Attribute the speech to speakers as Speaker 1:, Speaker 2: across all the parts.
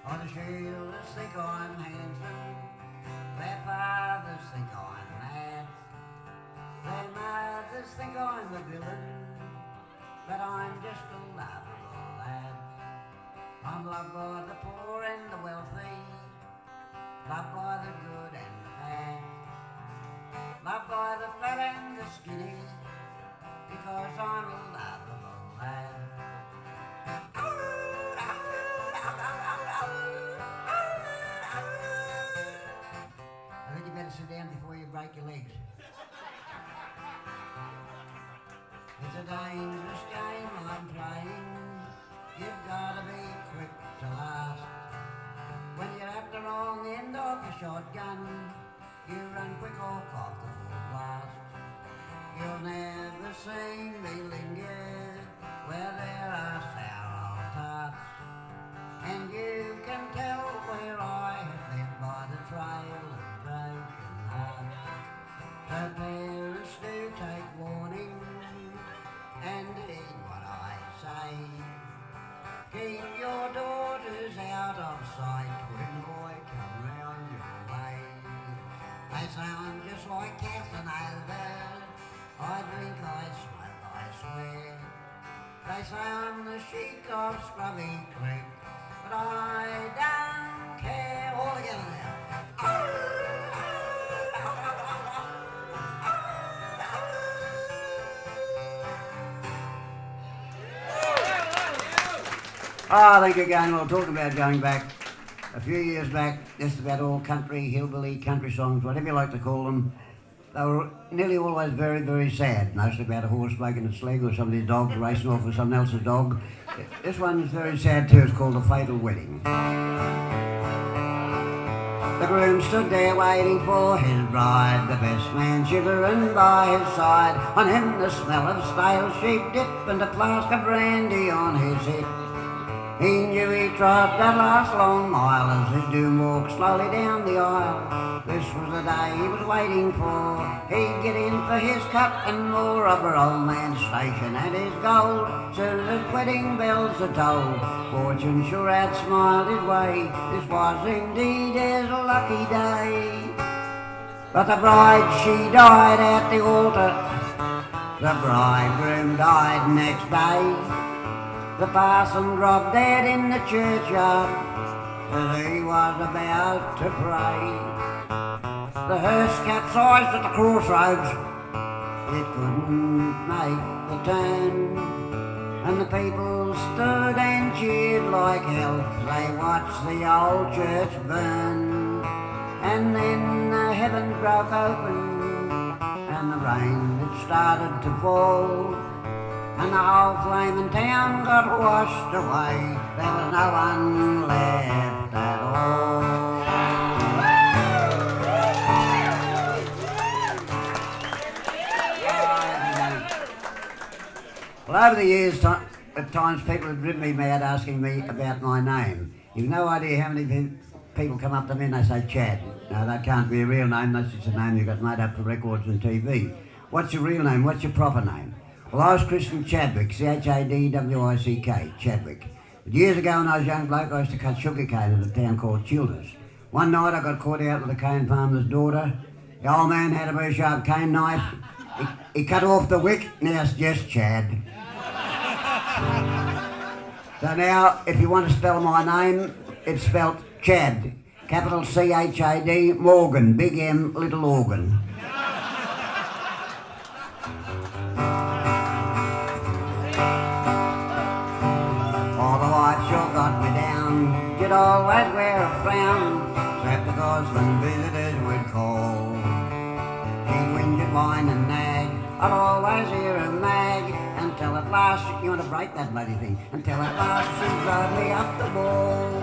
Speaker 1: All the shielders think I'm handsome, their fathers think I'm mad, their mothers think I'm a villain, but I'm just a lovable lad. I'm loved by the poor and the wealthy, loved by the good and the bad, loved by the fat and the skinny, because I'm a lovable lad. I think you better sit down before you break your legs. It's a dangerous game I'm playing. You've got to be quick to last. When you're at the wrong end of a shotgun, you run quick off the full blast. You'll never see me linger where there are sour old tarts, and you can tell where I have been by the trail of broken hearts. So parents do take warning and heed what I say. Keep your daughters out of sight when I come round your way. They say I'm just like Casanova. I drink, I smoke, I swear. They say I'm the sheik of Scrubby Creek, but I don't care. All together now. I think again we'll talk about going back a few years back, just about all country, hillbilly, country songs, whatever you like to call them. They were nearly always very, very sad, mostly about a horse breaking its leg or somebody's dog racing off with someone else's dog. This one's very sad too, it's called The Fatal Wedding. The groom stood there waiting for his bride, the best man shivering by his side. On him the smell of stale sheep dip and a flask of brandy on his hip. He knew he'd trod that last long mile as his doom walked slowly down the aisle. This was the day he was waiting for. He'd get in for his cut and more of her old man's station and his gold. Soon as wedding bells are tolled, fortune sure had smiled his way. This was indeed his lucky day. But the bride, she died at the altar. The bridegroom died next day. The parson dropped dead in the churchyard as he was about to pray. The hearse capsized at the crossroads, it couldn't make the turn, and the people stood and cheered like hell as they watched the old church burn. And then the heavens broke open and the rain had started to fall, and the whole flaming town got washed away. There was no one left at all. Well, over the years, at times people have driven me mad asking me about my name. You've no idea how many people come up to me and they say Chad. No, that can't be a real name. That's just a name you got made up for records and TV. What's your real name? What's your proper name? Well, I was Christian Chadwick, Chadwick, Chadwick. But years ago when I was a young bloke, I used to cut sugar cane in a town called Childers. One night I got caught out with a cane farmer's daughter. The old man had a very sharp cane knife. He cut off the wick, now it's just Chad. So now, if you want to spell my name, it's spelt Chad. Capital C-H-A-D, Morgan, big M, little organ. Sure got me down. You'd always wear a frown, except because when visitors would call, she'd whinge and whine and nag. I'd always hear her mag until at last you want to break that bloody thing. Until at last she drove me up the wall.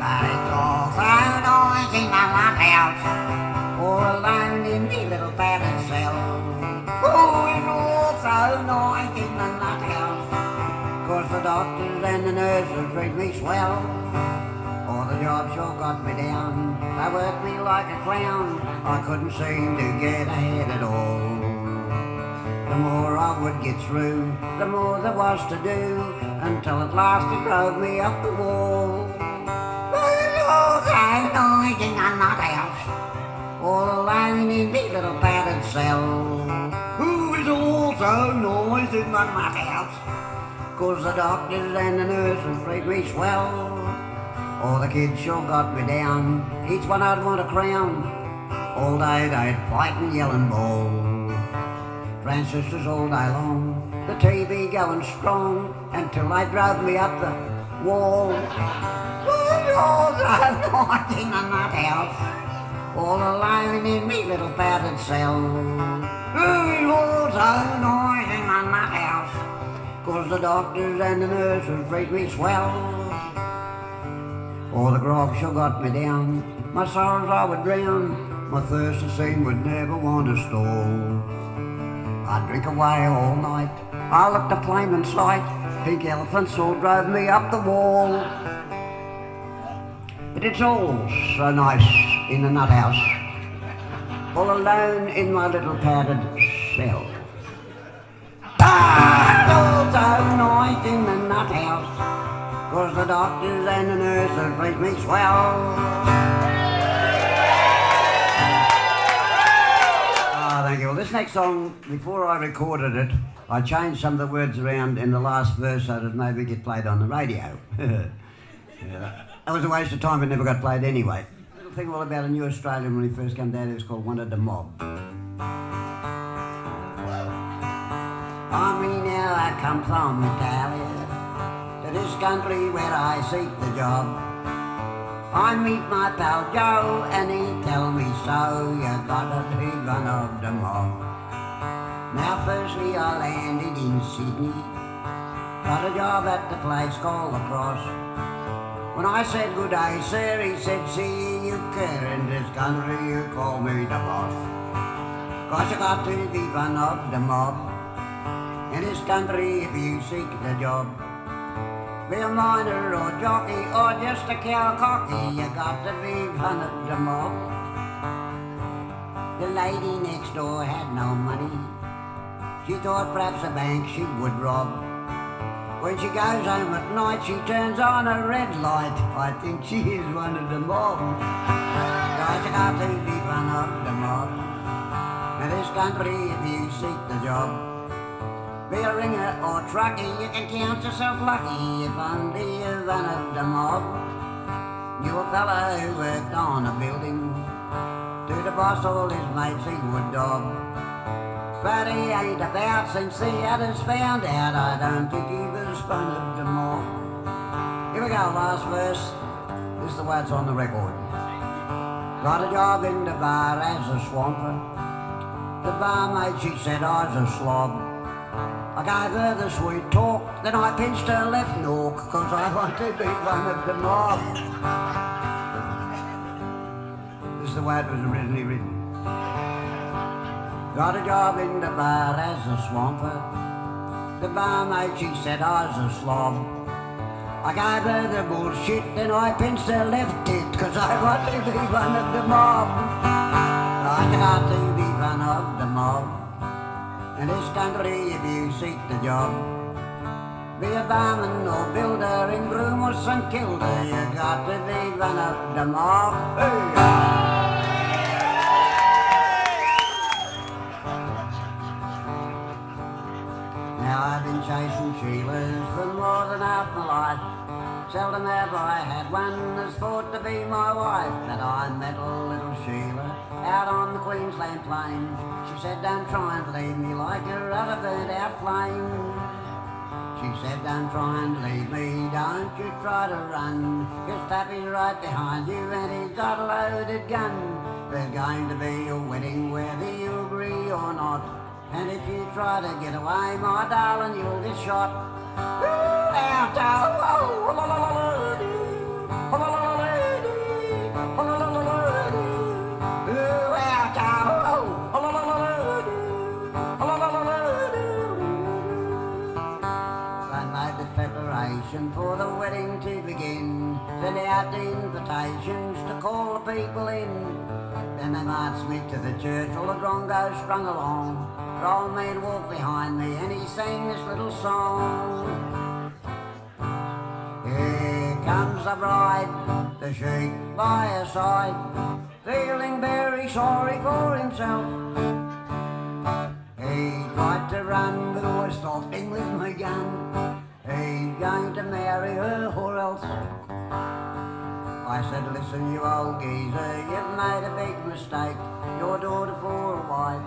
Speaker 1: But it's all so noisy in my lot house, or alone in the little padded cell. Oh, it's all so noisy in the nut house. Cause the doctors and the nurses treat me swell. Oh, the job sure got me down. They worked me like a clown. I couldn't seem to get ahead at all. The more I would get through, the more there was to do, until at last it drove me up the wall. noise in the nut house, all alone in the little padded cell. Who is also noise in the nut house? 'Cause the doctors and the nurses treat me swell. All the kids sure got me down, each one I'd want a crown. All day they'd fight and yell and bawl. Transistors all day long, the TV going strong, until they drove me up the wall. All the night in the nut house, all alone in me little padded cell. All the night in the nut house, 'cause the doctors and the nurses treat me swell. All the grog sure got me down, my sorrows I would drown, my thirst to sing would never want to stall. I'd drink away all night, I looked a flaming sight, pink elephants all drove me up the wall. But it's all so nice in the nut house, all alone in my little padded cell. It's all so nice in the nut house, 'cause the doctors and the nurses treat me swell. Thank you. Well, this next song, before I recorded it, I changed some of the words around in the last verse so that it maybe get played on the radio. That was a waste of time, it never got played anyway. A little thing all about a new Australian when he first came down, it was called Wanted the Mob. I mean, now I come from Italia, to this country where I seek the job. I meet my pal Joe and he tell me so, you gotta be one of the mob. Now firstly I landed in Sydney, got a job at the place called La Crosse. When I said good day sir, he said, see you care in this country, you call me the boss. 'Cause you got to be one of the mob, in this country if you seek the job. Be a miner or jockey or just a cow cocky, you got to be one of the mob. The lady next door had no money, she thought perhaps a bank she would rob. When she goes home at night she turns on a red light, I think she is one of the mob. 'Cause you got to be one of the mob, in this country if you seek the job. Be a ringer or truckie, you can count yourself lucky if only you're one of the mob. Knew a fella who worked on a building, to the boss all his mates he would dob. But he ain't about since the others found out, I don't think he was one of the mob. Here we go, last verse, this is the way it's on the record. Got a job in the bar as a swamper, the barmaid she said I was a slob. I gave her the sweet talk, then I pinched her left knock, 'cause I want to be one of the mob. This is the way it was originally written. Got a job in the bar as a swamper, the barmaid she said I was a slob. I gave her the bullshit, then I pinched her left tit, 'cause I want to be one of the mob. I got to be one of the mob, in this country if you seek the job. Be a barman or builder in Broome or St Kilda, you got to be one of the mob. Hey. Now I've been chasing Sheilas for more than half my life. Seldom have I had one that's thought to be my wife, but I met a little Sheila out on the Queensland plains. She said, don't try and leave me like your other burnt out flame. She said, don't try and leave me, don't you try to run, 'cause Tappy's right behind you and he's got a loaded gun. There's going to be a wedding whether you agree or not, and if you try to get away, my darling, you'll get shot. Preparation for the wedding to begin, send out the invitations to call the people in. Then they marched me to the church, all the drongo strung along. The old man walked behind me and he sang this little song. Here comes comes the bride, the sheik by her side, feeling very sorry for himself. He tried to run, but I stopped him with my gun. He's going to marry her or else. I said, listen, you old geezer, you've made a big mistake. Your daughter for a wife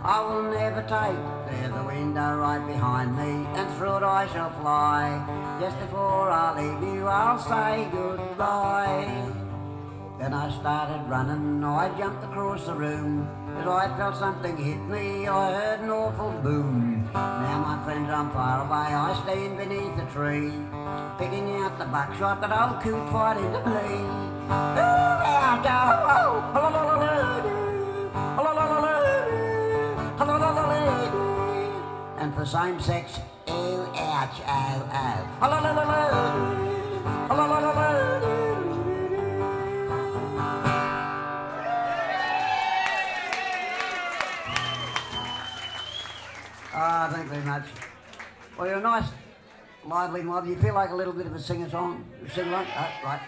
Speaker 1: I will never take. There's a window right behind me, and through it I shall fly. Just before I leave you, I'll say goodbye. Then I started running, I jumped across the room. As I felt something hit me, I heard an awful boom. Now my friends, I'm far away, I stand beneath a tree, picking out the buckshot that old coot fired into me. And for same sex, ew, ouch, ow, ow. Thank you very much. Well, you're a nice, lively mob. You feel like a little bit of a singer-song? Sing-along? Right.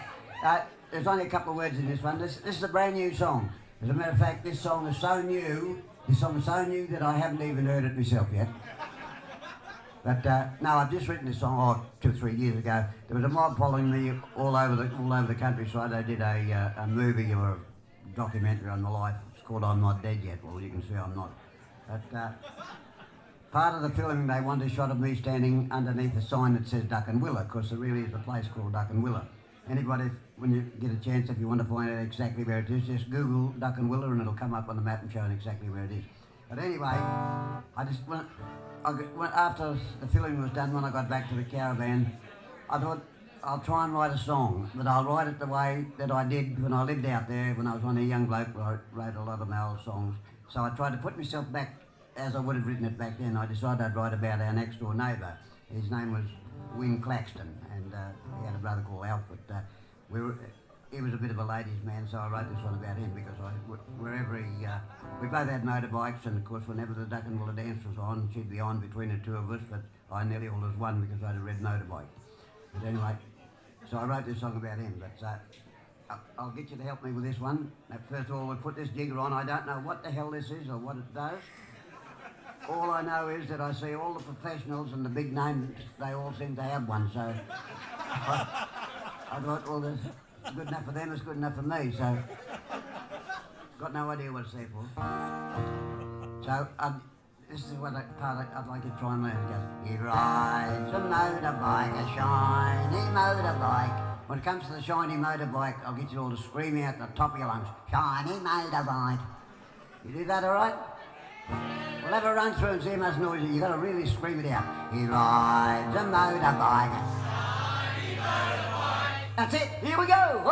Speaker 1: There's only a couple of words in this one. This is a brand new song. As a matter of fact, this song is so new that I haven't even heard it myself yet. But no, I've just written this song 2 or 3 years ago. There was a mob following me all over the countryside. I did a movie or a documentary on my life. It's called I'm Not Dead Yet. Well, you can see I'm not. But part of the filming, they wanted a shot of me standing underneath a sign that says Duck and Willa, because there really is a place called Duck and Willa. Anybody, when you get a chance, if you want to find out exactly where it is, just Google Duck and Willa and it'll come up on the map and show exactly where it is. But anyway, after the filming was done, when I got back to the caravan, I thought I'll try and write a song, but I'll write it the way that I did when I lived out there, when I was only a young bloke. I wrote a lot of my old songs. So I tried to put myself back as I would have written it back then. I decided I'd write about our next door neighbour. His name was Win Claxton, and he had a brother called Alf, but he was a bit of a ladies' man, so I wrote this one about him because wherever we both had motorbikes, and of course whenever the Duck and Willa dance was on, she'd be on between the two of us, but I nearly always won because I had a red motorbike. But anyway, so I wrote this song about him, but I'll get you to help me with this one. Now, first of all, we put this jigger on. I don't know what the hell this is or what it does. All I know is that I see all the professionals and the big names, they all seem to have one, so I thought, well, it's good enough for them, it's good enough for me, so got no idea what it's there for. So this is what part I'd like to try and learn. It goes, he rides a motorbike, a shiny motorbike. When it comes to the shiny motorbike, I'll get you all to scream out at the top of your lungs, shiny motorbike. You do that all right? We'll have a run through and see how much noise. You've got to really scream it out. He rides a motorbike. Shiny motorbike. That's it. Here we go. Whoa.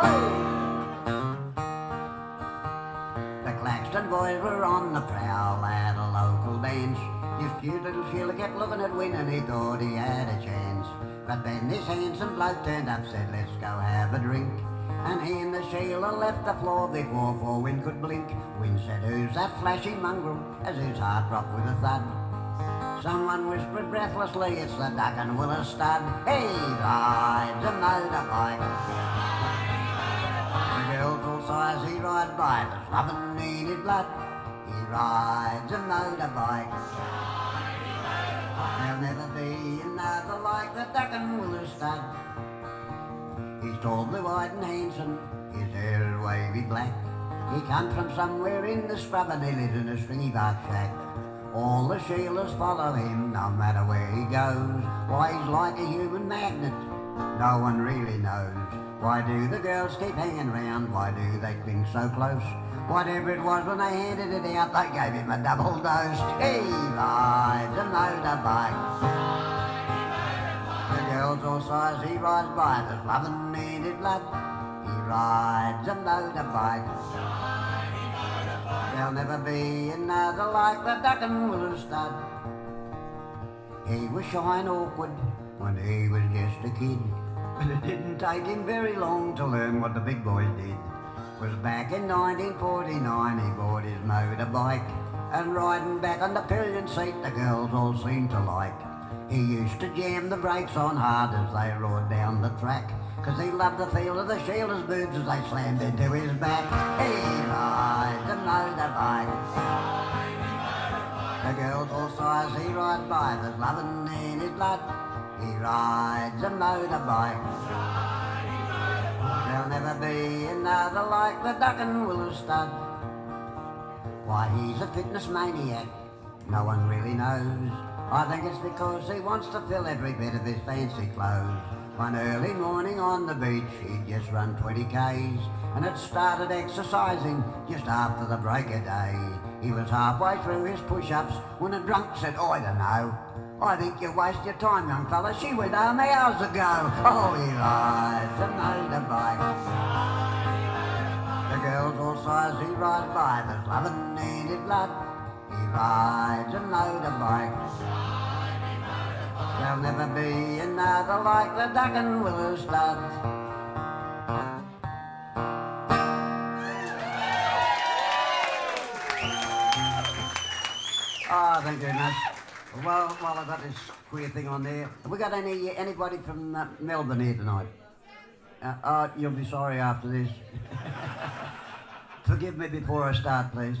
Speaker 1: The Claxton boys were on the prowl at a local dance. This cute little Sheila kept looking at Win and he thought he had a chance. But then this handsome bloke turned up, said, let's go have a drink. And he and the Sheila left the floor before Win could blink. Win said, who's that flashy mongrel? As his heart dropped with a thud. Someone whispered breathlessly, it's the Duck and Willa stud. He rides a motorbike. The girls all sighs, he rides by, there's nothing in his blood. He rides a motorbike. There'll never be another like the Duck and Willa stud. He's tall, blue-eyed and handsome, his hair is wavy black. He comes from somewhere in the scrub and he lives in a stringy bark shack. All the Sheilas follow him, no matter where he goes. Why, he's like a human magnet, no one really knows. Why do the girls keep hanging round? Why do they cling so close? Whatever it was, when they handed it out, they gave him a double dose. He rides a motorbike. The girls all sighs, he rides by, there's loving in his blood. He rides a motorbike. There'll never be another like the Duck and Willa stud. He was shy and awkward when he was just a kid, but it didn't take him very long to learn what the big boys did. Was back in 1949 he bought his motorbike, and riding back on the pillion seat the girls all seemed to like. He used to jam the brakes on hard as they roared down the track. 'cause he loved the feel of the shielders' boobs as they slammed into his back. He rides a motorbike. The girls all sighs he rides by, there's loving in his blood. He rides a motorbike. There'll never be another like the Duck and Willow Stud. Why, he's a fitness maniac, no one really knows. I think it's because he wants to fill every bit of his fancy clothes. One early morning on the beach, he'd just run 20 Ks and had started exercising just after the break of day. He was halfway through his push-ups when a drunk said, "I don't know, I think you waste your time, young fella. She went home hours ago." Oh, he rides a motorbike. The girls all sighs he rides by, there's loving in his blood. He rides a motorbike. There'll never be another like the Duck and Willow Stud. Oh, thank you very much. Well, while I've got this queer thing on there, have we got anybody from Melbourne here tonight? Oh, you'll be sorry after this. Forgive me before I start, please.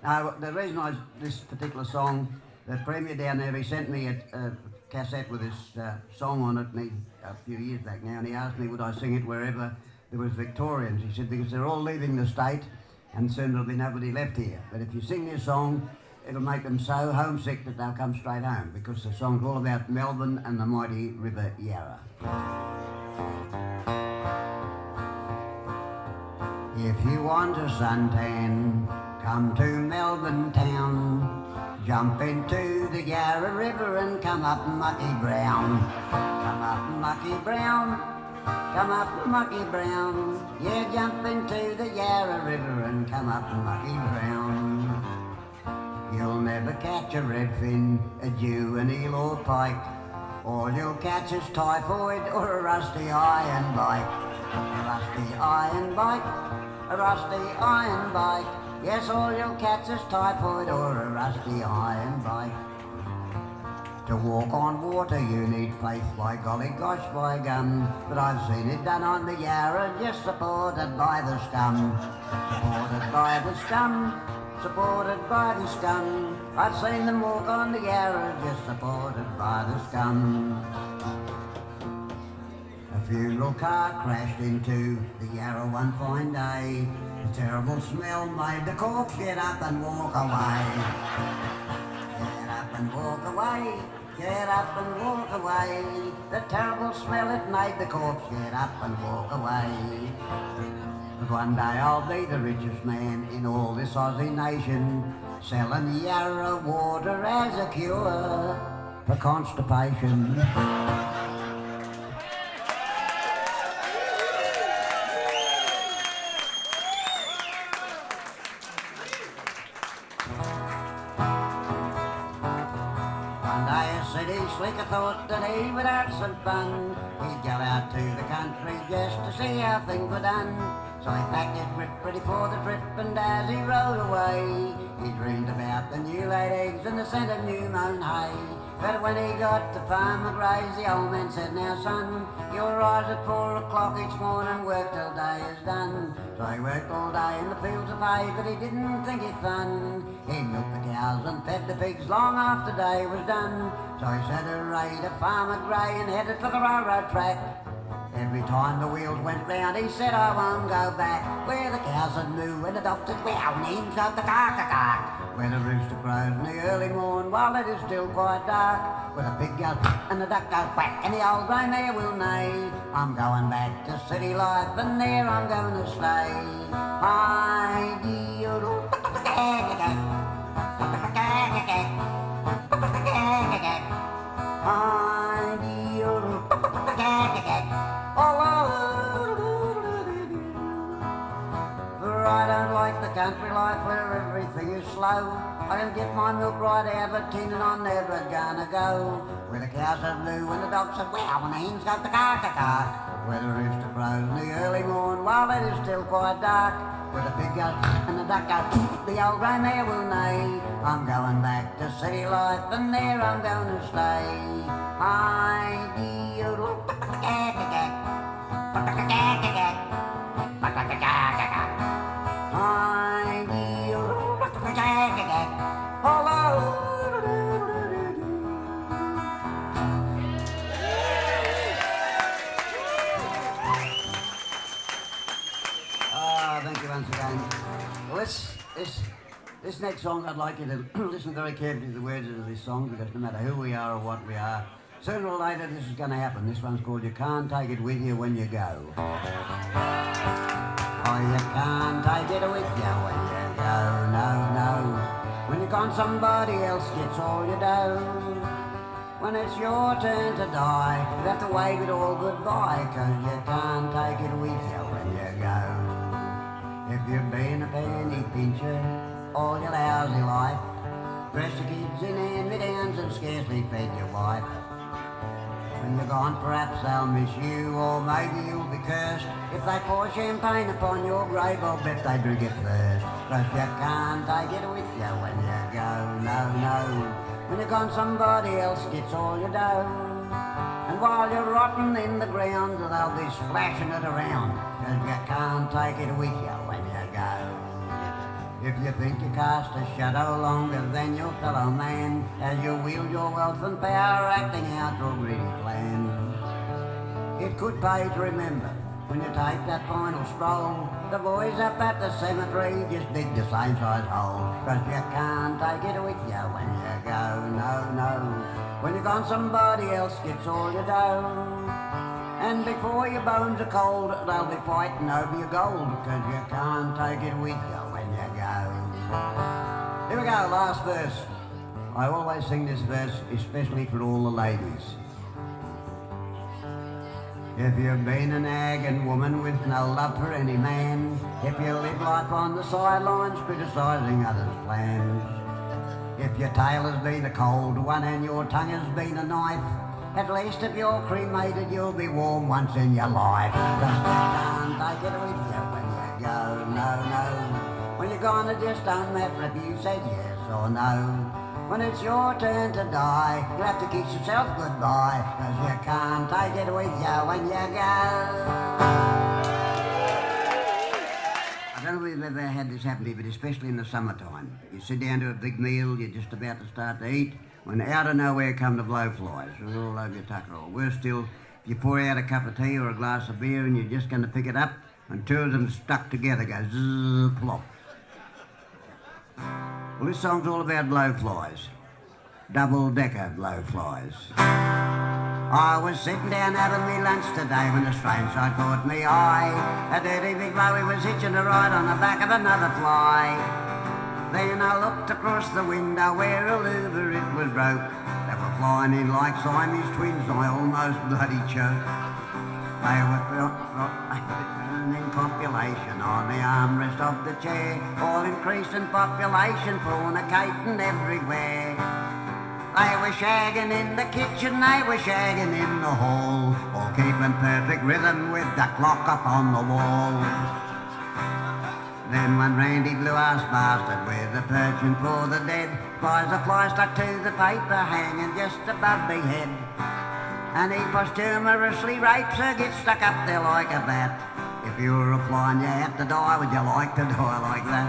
Speaker 1: Now, the reason this particular song, the Premier down there, he sent me a cassette with this song on it a few years back now, and he asked me would I sing it wherever there was Victorians. He said, because they're all leaving the state and soon there'll be nobody left here. But if you sing this song, it'll make them so homesick that they'll come straight home, because the song's all about Melbourne and the mighty River Yarra. If you want a suntan, come to Melbourne town. Jump into the Yarra River and come up Mucky Brown. Come up Mucky Brown, come up Mucky Brown. Yeah, jump into the Yarra River and come up Mucky Brown. You'll never catch a redfin, a Jew, an eel or pike. All you'll catch is typhoid or a rusty iron bike. A rusty iron bike, a rusty iron bike. Yes, all you'll catch is typhoid or a rusty iron bike. To walk on water you need faith, by golly gosh, by gum. But I've seen it done on the Yarra, just supported by the scum. Supported by the scum, supported by the scum. I've seen them walk on the Yarra, just supported by the scum. A funeral car crashed into the Yarra one fine day. The terrible smell made the corpse get up and walk away. Get up and walk away, get up and walk away. The terrible smell it made the corpse get up and walk away. But one day I'll be the richest man in all this Aussie nation, selling Yarra water as a cure for constipation. Slicker thought that he would have some fun. He'd go out to the country just to see how things were done. So he packed his grip ready for the trip, and as he rode away, he dreamed about the new laid eggs and the scent of new mown hay. But when he got to Farmer Gray's, the old man said, "Now son, you'll rise at 4 o'clock each morning, work till day is done." So he worked all day in the fields of hay, but he didn't think it fun. He milked the cows and fed the pigs long after day was done. So he said hooray to Farmer Gray and headed for the railroad track. Every time the wheels went round, he said, "I won't go back." Where the cows would moo and the dogs would wow, and him go the cack. Where the rooster crows in the early morn while it is still quite dark. Where the pig goes and the duck goes quack and the old grey mare will neigh. I'm going back to city life and there I'm going to stay. Hi-dee-o-doo. I don't like the country life where everything is slow. I can get my milk right out of a tin and I'm never gonna go. Where the cows are blue and the dogs are wow and the hens go the cack. Where the rooster crows in the early morn while it is still quite dark. Where the pig goes and the duck goes, the old grey mare will neigh. I'm going back to city life and there I'm going to stay. Hi-dee-o-doo. Thank you once again. Well, this next song, I'd like you to listen very carefully to the words of this song, because no matter who we are or what we are, sooner or later this is going to happen. This one's called You Can't Take It With You When You Go. Oh, you can't take it with you when you go, no, no. When you're gone, somebody else gets all you do. When it's your turn to die, you have to wave it all goodbye, 'cause you can't take it with you when you go. If you've been a penny pincher all your lousy life, dressed your kids in hand-me-downs and scarcely fed your wife, when you're gone, perhaps they'll miss you, or maybe you'll be cursed. If they pour champagne upon your grave, I'll bet they drink it first. 'Cause you can't take it with you when you go, no, no. When you're gone, somebody else gets all you do. And while you're rotting in the ground, they'll be splashing it around. 'Cause you can't take it with you when you go. If you think you cast a shadow longer than your fellow man, as you wield your wealth and power acting out your greedy plans, it could pay to remember, when you take that final stroll, the boys up at the cemetery just dig the same size hole. 'Cause you can't take it with you when you go, no, no. When you're gone, somebody else gets all you do. And before your bones are cold, they'll be fighting over your gold, 'cause you can't take it with you when you go. Here we go, last verse. I always sing this verse, especially for all the ladies. If you've been an nagging woman with no love for any man, if you live life on the sidelines criticising others' plans, if your tail has been a cold one and your tongue has been a knife, at least if you're cremated you'll be warm once in your life. 'Cause you can't take it with you when you go, no, no. When you're gone, it just don't matter if you said yes or no. When it's your turn to die, you have to kiss yourself goodbye, 'cause you can't take it with you when you go. I don't know if you've ever had this happen to you, but especially in the summertime. You sit down to a big meal, you're just about to start to eat, when out of nowhere come the blowflies, they're all over your tucker. Or worse still, if you pour out a cup of tea or a glass of beer and you're just going to pick it up, and two of them stuck together go zzz, plop. Well, this song's all about blowflies. Double-decker blowflies. I was sitting down having me lunch today when a strange sight caught me eye. A dirty big blowy was hitching a ride on the back of another fly. Then I looked across the window where a louver it was broke. They were flying in like Siamese twins, I almost bloody choked. They were in population on the armrest of the chair, all increasing population, fornicating everywhere. They were shagging in the kitchen, they were shagging in the hall, all keeping perfect rhythm with the clock up on the wall. Then one randy blue-ass bastard with a penchant for the dead flies a fly stuck to the paper hanging just above the head. And he posthumously rapes her, gets stuck up there like a bat. If you were a fly and you had to die, would you like to die like that?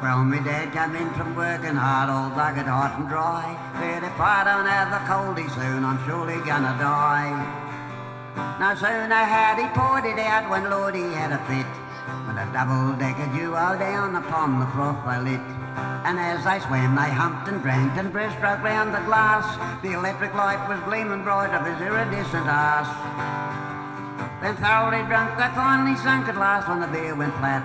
Speaker 1: Well, me dad come in from working hard, all buggered hot and dry. Said if I don't have the coldy soon, I'm surely gonna die. No sooner had he poured it out when Lordy had a fit, when a double-decker duo down upon the froth they lit. And as they swam they humped and drank and breaststroke round the glass. The electric light was gleaming bright of his iridescent arse. Then thoroughly drunk they finally sunk at last when the beer went flat.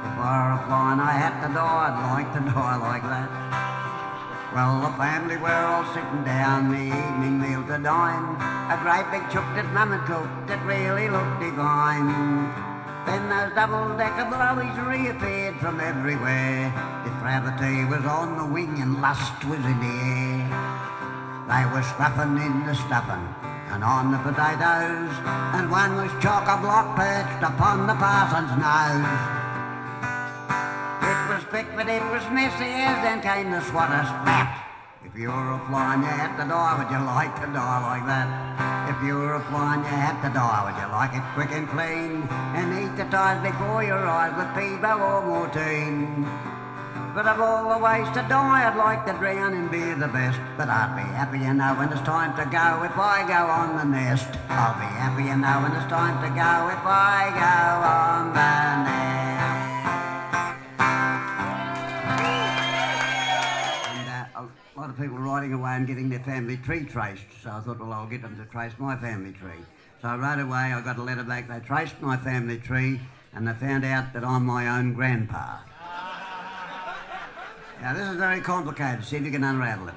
Speaker 1: If I were a fly and I had to die, I'd like to die like that. Well, the family were all sitting down the evening meal to dine. A great big chook that Mum had cooked that really looked divine. Then those double-decker blowies reappeared from everywhere. Depravity was on the wing and lust was in the air. They were scruffing in the stuffing and on the potatoes, and one was chock-a-block perched upon the parson's nose. It was quick but it was messy as then came the swatter splat. If you were a fly and you had to die, would you like to die like that? If you were a fly and you had to die, would you like it quick and clean? And eat the ties before your eyes with Peebo or Mortine? But of all the ways to die, I'd like to drown and be the best. But I'd be happy, you know, when it's time to go if I go on the nest. I'll be happy, you know, when it's time to go if I go on the nest. A lot of people riding away and getting their family tree traced, so I thought, well, I'll get them to trace my family tree. So I rode away, I got a letter back, they traced my family tree, and they found out that I'm my own grandpa. Now, this is very complicated, see if you can unravel it.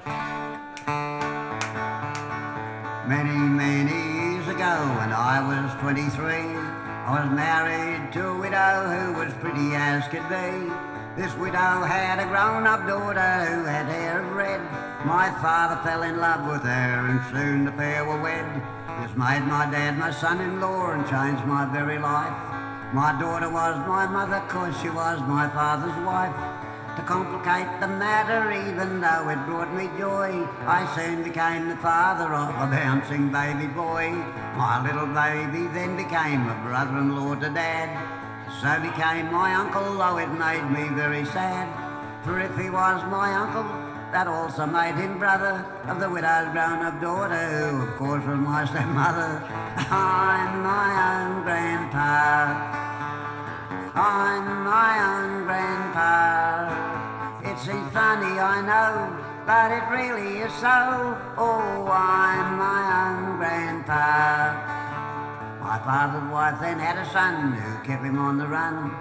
Speaker 1: Many, many years ago, when I was 23, I was married to a widow who was pretty as could be. This widow had a grown-up daughter who had hair of red. My father fell in love with her and soon the pair were wed. This made my dad my son-in-law and changed my very life. My daughter was my mother 'cause she was my father's wife. To complicate the matter, even though it brought me joy, I soon became the father of a bouncing baby boy. My little baby then became a brother-in-law to Dad. So became my uncle, though it made me very sad. For if he was my uncle, that also made him brother of the widow's grown-up daughter, who of course was my stepmother. I'm my own grandpa. I'm my own grandpa. It seems funny, I know, but it really is so. Oh, I'm my own grandpa. My father's wife then had a son who kept him on the run.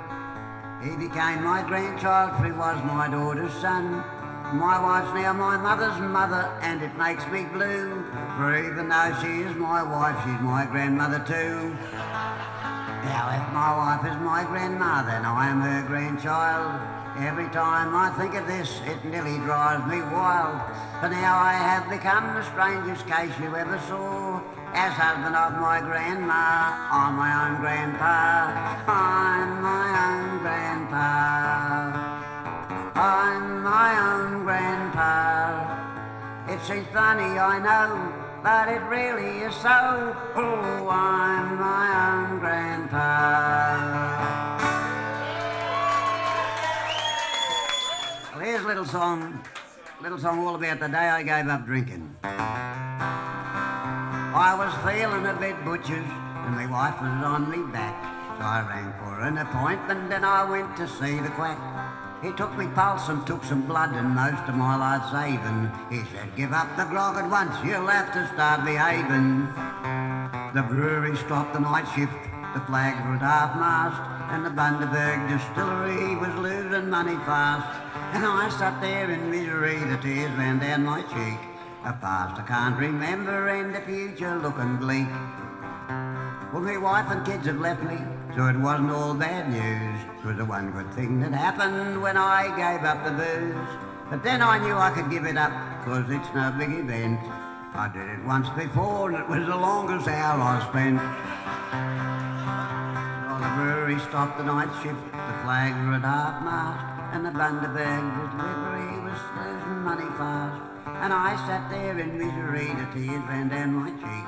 Speaker 1: He became my grandchild, for he was my daughter's son. My wife's now my mother's mother, and it makes me blue, for even though she is my wife, she's my grandmother too. Now if my wife is my grandma, then I am her grandchild. Every time I think of this, it nearly drives me wild. For now I have become the strangest case you ever saw. As husband of my grandma, I'm my own grandpa. I'm my own grandpa. I'm my own grandpa. It seems funny, I know, but it really is so. Oh, I'm my own grandpa. Well, here's a little song all about the day I gave up drinking. I was feeling a bit butchers, and my wife was on me back. So I rang for an appointment, and I went to see the quack. He took me pulse and took some blood and most of my life saving. He said, give up the grog at once, you'll have to start behaving. The brewery stopped the night shift, the flags were at half-mast, and the Bundaberg distillery was losing money fast. And I sat there in misery, the tears ran down my cheek. A past I can't remember and the future looking bleak. Well, my wife and kids have left me, so it wasn't all bad news. It was the one good thing that happened when I gave up the booze. But then I knew I could give it up, 'cause it's no big event. I did it once before and it was the longest hour I spent. Well, the brewery stopped the night shift, the flags were at half-mast, and the Bundaberg delivery was losing money fast. And I sat there in misery, the tears ran down my cheek.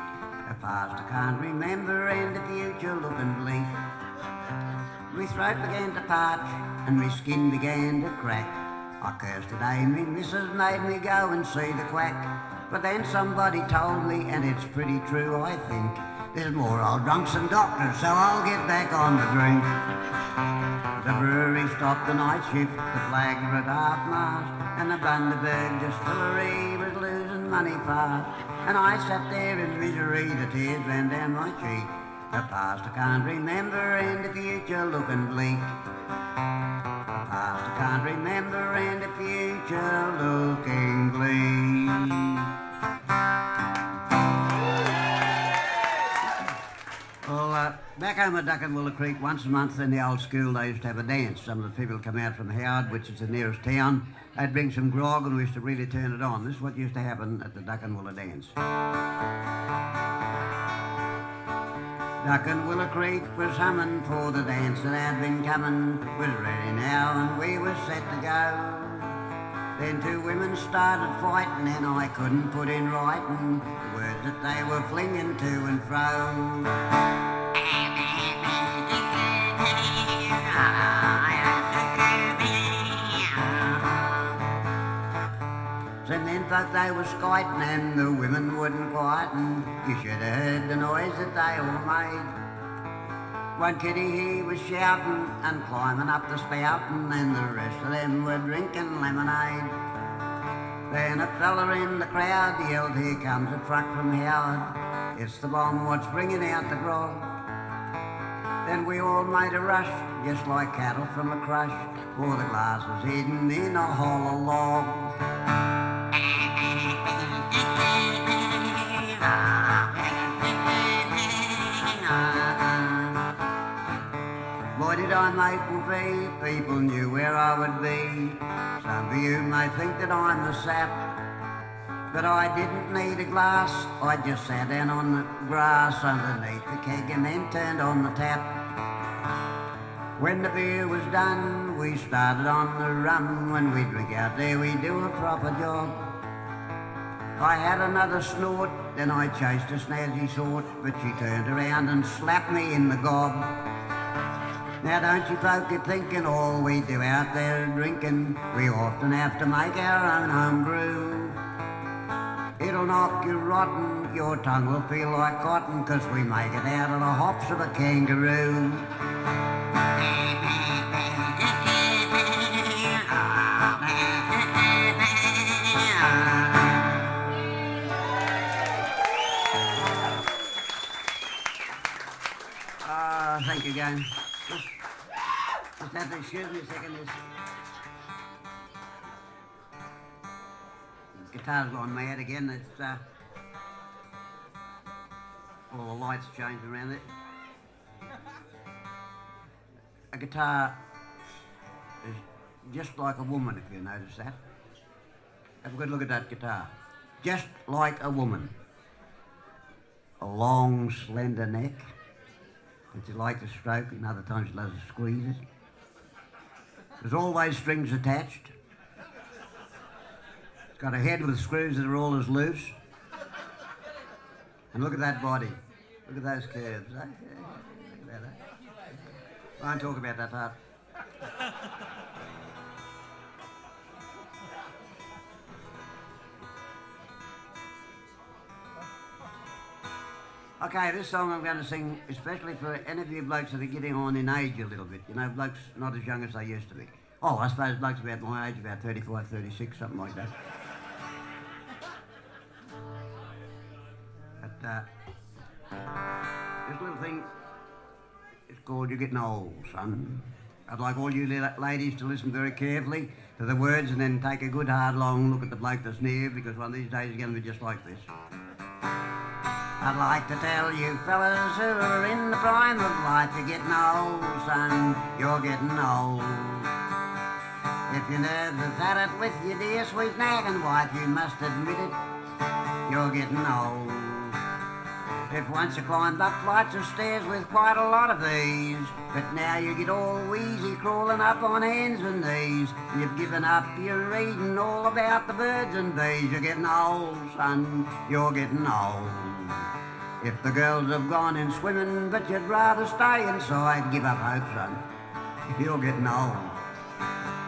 Speaker 1: A past I can't remember and the future looking bleak. My throat began to parch and my skin began to crack. I cursed the day me missus made me go and see the quack. But then somebody told me, and it's pretty true I think, there's more old drunks than doctors, so I'll get back on the drink. The brewery stopped the night shift, the flags were at half-mast, and the Bundaberg distillery was losing money fast. And I sat there in misery, the tears ran down my cheek. The past I can't remember and the future looking bleak. The past I can't remember and the future looking bleak. Well, back home at Duckinwilla Creek, once a month in the old school, they used to have a dance. Some of the people come out from Howard, which is the nearest town. They'd bring some grog and we used to really turn it on. This is what used to happen at the Duckinwilla dance. Duckinwilla Creek was humming for the dance that had been coming. Was ready now and we were set to go. Then two women started fighting and I couldn't put in writing the words that they were flinging to and fro. And then folk they were skiting and the women wouldn't quieten. You should have heard the noise that they all made. One kiddie he was shouting and climbing up the spouting, and the rest of them were drinking lemonade. Then a fella in the crowd yelled, "Here comes a truck from Howard. It's the bomb what's bringing out the grog." Then we all made a rush, just like cattle from a crush, for the glass was hidden in a hollow log. Boy, did I make free, people knew where I would be. Some of you may think that I'm the sap, but I didn't need a glass. I just sat down on the grass underneath the keg and then turned on the tap. When the beer was done, we started on the rum. When we drink out there, we do a proper job. I had another snort, then I chased a snazzy sort, but she turned around and slapped me in the gob. Now don't you folk get thinking all we do out there drinking, we often have to make our own home brew. It'll knock you rotten, your tongue will feel like cotton, 'cause we make it out of the hops of a kangaroo. Thank you again. Just have to excuse me a second. This guitar's gone mad again. It's all the lights changed around it. A guitar is just like a woman, if you notice that. Have a good look at that guitar. Just like a woman. A long, slender neck that you like to stroke, and other times you love to squeeze it. There's always strings attached. It's got a head with screws that are all as loose. And look at that body. Look at those curves. Eh? Look at that. I won't talk about that part. Okay, this song I'm going to sing especially for any of you blokes that are getting on in age a little bit. You know, blokes not as young as they used to be. Oh, I suppose blokes about my age, about 35, 36, something like that. But this little thing is called "You're Getting Old, Son." I'd like all you ladies to listen very carefully to the words and then take a good hard long look at the bloke that's near, because one of these days is going to be just like this. I'd like to tell you fellas who are in the prime of life, you're getting old, son, you're getting old. If your nerves have had it with your dear sweet nagging wife, you must admit it, you're getting old. If once you climbed up flights of stairs with quite a lot of ease, but now you get all wheezy crawling up on hands and knees, you've given up your reading all about the birds and bees, you're getting old, son, you're getting old. If the girls have gone in swimming but you'd rather stay inside, give up hope, son, you're getting old.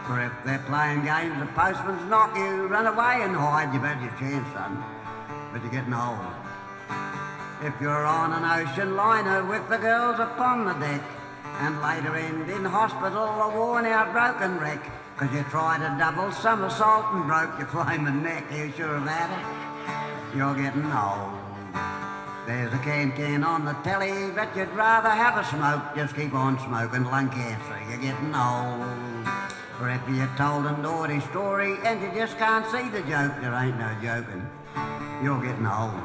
Speaker 1: For if they're playing games the postman's knock you, run away and hide, you've had your chance, son, but you're getting old. If you're on an ocean liner with the girls upon the deck, and later end in hospital a worn out broken wreck, 'cause you tried a double somersault and broke your flaming neck, are you sure of that? You're getting old. There's a can on the telly, but you'd rather have a smoke. Just keep on smoking, lung cancer, you're getting old. For if you're told a naughty story and you just can't see the joke, there ain't no joking, you're getting old.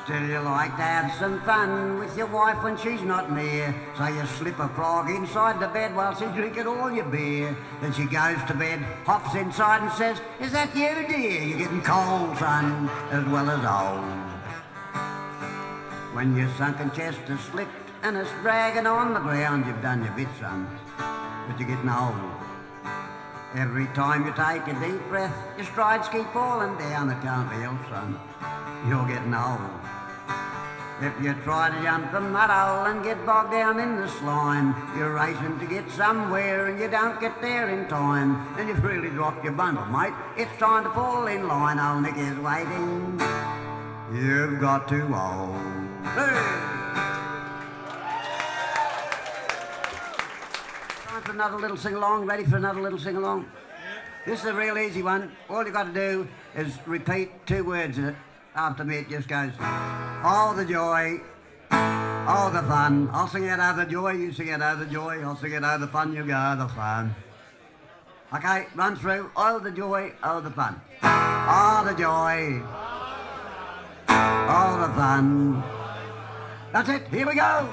Speaker 1: Still you like to have some fun with your wife when she's not near, so you slip a frog inside the bed while she's drinking all your beer. Then she goes to bed, hops inside and says, "Is that you, dear?" You're getting cold, son, as well as old. When your sunken chest has slipped and it's dragging on the ground, you've done your bit, son, but you're getting old. Every time you take a deep breath, your strides keep falling down. It can't be helped, son. You're getting old. If you try to jump the mud hole and get bogged down in the slime, you're racing to get somewhere and you don't get there in time. And you've really dropped your bundle, mate. It's time to fall in line. Old Nick is waiting. You've got to hold. Hey! Time for another little sing-along. Ready for another little sing-along? This is a real easy one. All you've got to do is repeat 2 words after me. It just goes, oh, the joy, oh, the fun. I'll sing out, oh, the joy, you sing out, oh, the joy. I'll sing out, oh, the fun, you go, oh, the fun. Okay, run through, oh, the joy, oh, the fun. Oh, the joy, oh, the fun. That's it, here we go.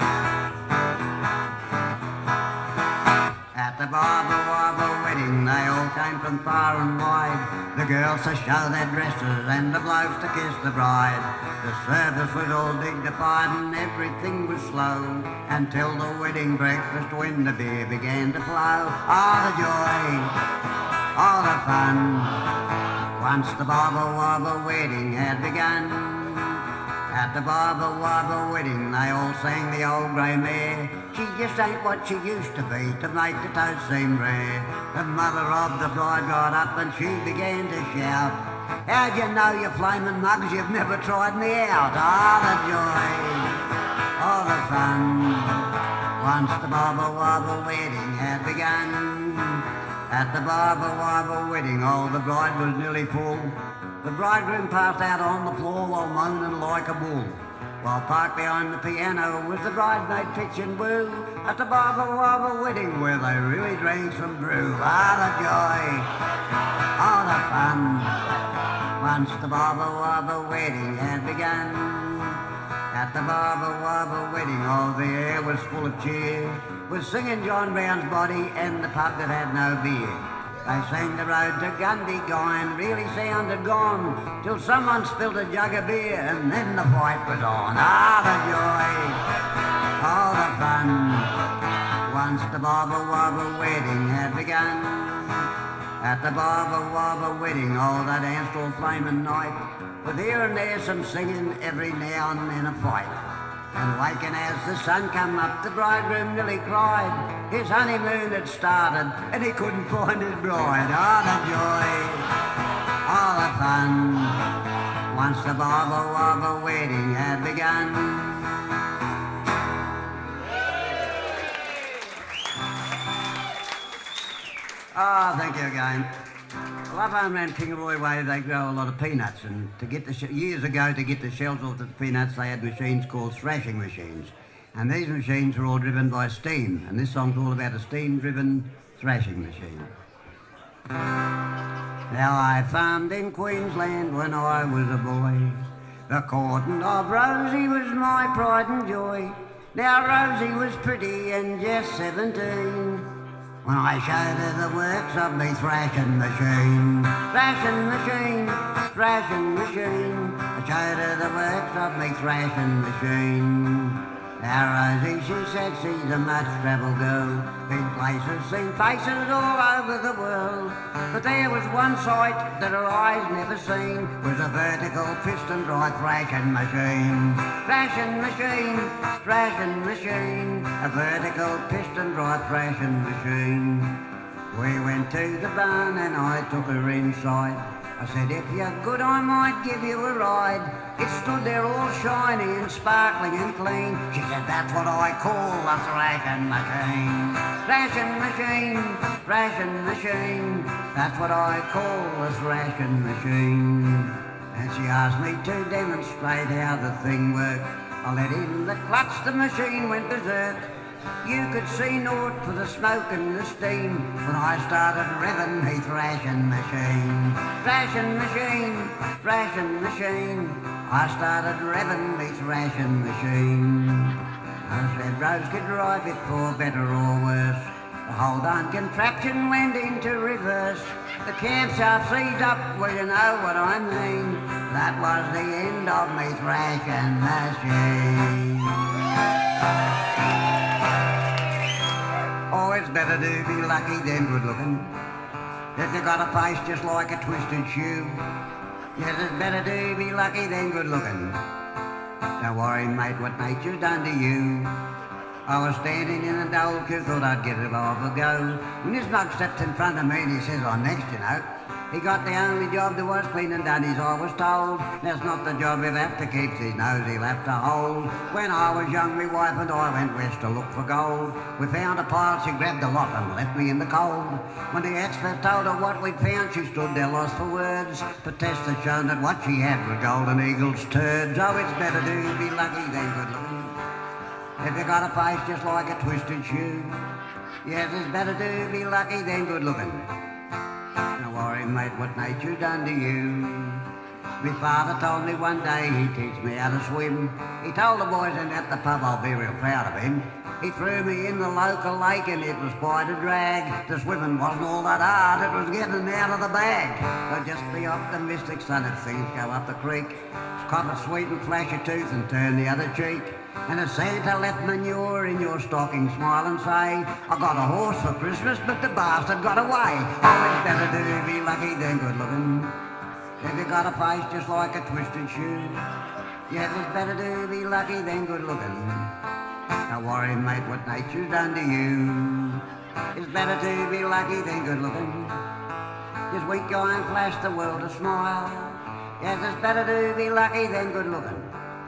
Speaker 1: At the Barber wedding, they all came from far and wide. The girls to show their dresses and the blokes to kiss the bride. The service was all dignified and everything was slow until the wedding breakfast when the beer began to flow. Oh, the joy, oh, the fun. Once the Barber wedding had begun. At the Barber wedding, they all sang the old grey mare. She just ain't what she used to be to make the toast seem rare. The mother of the bride got up and she began to shout, how'd you know, you flaming mugs, you've never tried me out? Oh, the joy, oh, the fun. Once the Barber wedding had begun. At the Barber wedding, oh, the bride was nearly full. The bridegroom passed out on the floor while moaning like a bull. While parked behind the piano was the bridesmaid pitch and woo. At the Barber wedding where they really drank some brew. Ah, the joy, oh, the fun. Once the Barber wedding had begun. At the Barber wedding, oh, the air was full of cheer. Was singing John Brown's Body and the pub that had no beer. They sang the road to Gundy really sounded gone, till someone spilled a jug of beer and then the fight was on. Ah, the joy, oh, the fun. Once the Barber wedding had begun. At the Barber wedding, oh, they danced all flaming night, with here and there some singing, every now and then a fight. And waking as the sun come up, the bridegroom nearly cried. His honeymoon had started and he couldn't find his bride. Oh, the joy, oh, the fun. Once the Barber wedding had begun. Oh, thank you again. Well, up home around Kingaroy Way, they grow a lot of peanuts, and to get the years ago, to get the shells off the peanuts, they had machines called thrashing machines, and these machines were all driven by steam, and this song's all about a steam-driven thrashing machine. Now I farmed in Queensland when I was a boy. The courting of Rosie was my pride and joy. Now Rosie was pretty and just 17. When I showed her the works of me thrashing machine. Thrashing machine, thrashing machine. I showed her the works of me thrashing machine. Now Rosie, she said she's a much-travelled girl. Been places, seen faces all over the world. But there was one sight that her eyes never seen, was a vertical piston-drive thrashing machine. Thrashing machine, thrashing machine. A vertical piston-drive thrashing machine. We went to the barn and I took her inside. I said, if you're good, I might give you a ride. It stood there all shiny and sparkling and clean. She said, that's what I call a thrashing machine. Thrashing machine, thrashing machine. That's what I call a thrashing machine. And she asked me to demonstrate how the thing worked. I let in the clutch, the machine went berserk. You could see naught for the smoke and the steam when I started revving me thrashing machine. Thrashing machine, thrashing machine. I started revving me thrashing machine. I said Rose could drive it for better or worse. The hold-on contraption went into reverse. The camshaft seized up, well you know what I mean. That was the end of me thrashing machine. Oh, it's better to be lucky than good looking. If you got a face just like a twisted shoe, yes, it's better to be lucky than good looking. Don't worry, mate, what nature's done to you. I was standing in a dole queue, thought I'd get it off a go. When this mug stepped in front of me and he says, I'm next, you know. He got the only job there was, clean and done, as I was told. That's not the job he'll have to keep, his nose he'll have to hold. When I was young, my wife and I went west to look for gold. We found a pile, she grabbed a lot and left me in the cold. When the expert told her what we'd found, she stood there lost for words. The test had shown that what she had was golden eagle's turds. Oh, it's better to be lucky than good looking. If you got a face just like a twisted shoe, yes, it's better to be lucky than good looking. Don't worry, mate, what nature's done to you. My father told me one day he'd teach me how to swim. He told the boys in at the pub I'll be real proud of him. He threw me in the local lake and it was quite a drag. The swimming wasn't all that hard, it was getting out of the bag. So just be optimistic, son, if things go up the creek. Cop a sweet and flash your tooth and turn the other cheek. And if Santa left manure in your stocking, smile and say, I got a horse for Christmas, but the bastard got away. Oh, it's better to be lucky than good looking. If you got a face just like a twisted shoe, yes, it's better to be lucky than good looking. Don't worry, mate, what nature's done to you. It's better to be lucky than good looking. Just wink your eye and flash the world a smile. Yes, it's better to be lucky than good looking.